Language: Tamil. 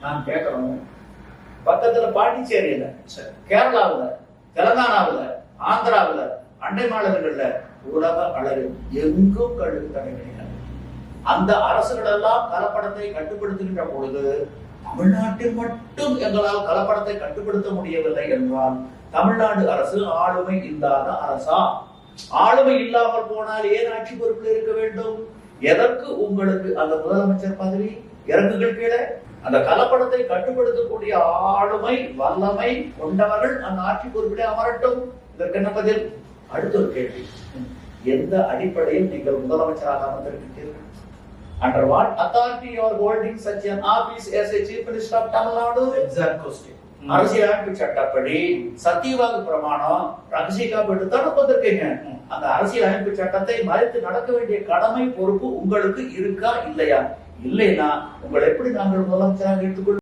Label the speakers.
Speaker 1: நான் கேட்கணும், பக்கத்துல பாண்டிச்சேரியில, கேரளாவுல, தெலங்கானாவுல, ஆந்திராவுல, அண்டை மாநிலங்கள்ல உலக அளவில் எங்கும் கல்வி தடை கிடையாது. அந்த அரசுகள் எல்லாம் கலப்படத்தை கட்டுப்படுத்துகின்ற பொழுது தமிழ்நாட்டில் மட்டும் எங்களால் கலப்படத்தை கட்டுப்படுத்த முடியவில்லை என்றால் தமிழ்நாடு அரசு ஆளுமை இல்லாத அரசா? ஆளுமை இல்லாமல் போனால் ஏன் ஆட்சி பொறுப்பில் இருக்க வேண்டும்? எதற்கு உங்களுக்கு அந்த முதலமைச்சர் பதவி? இறங்குகள் கீழே அந்த கலப்படத்தை கட்டுப்படுத்தக்கூடிய ஆளுமை வல்லமை கொண்டவர்கள் அந்த ஆட்சி பொறுப்பிலே அமரட்டும். இதற்கு என்ன பதில்? அடுத்த ஒரு கேள்வி, எந்த அடிப்படையில் நீங்கள் முதலமைச்சராக அமர்ந்திருக்கிறீர்கள்? Under what authority you are holding such an office as a chief minister of Tamil Nadu?
Speaker 2: Exact question.
Speaker 1: அரசியலமைப்பு சட்டப்படி சத்தியவாத பிரமாணம் ரகசிய எடுத்தாலும் வந்திருக்கீங்க. அந்த அரசியலமைப்பு சட்டத்தை மறைத்து நடக்க வேண்டிய கடமை பொறுப்பு உங்களுக்கு இருக்கா இல்லையா? இல்லைன்னா உங்களை எப்படி நாங்கள் முதலமைச்சராக எடுத்துக்கொள்ள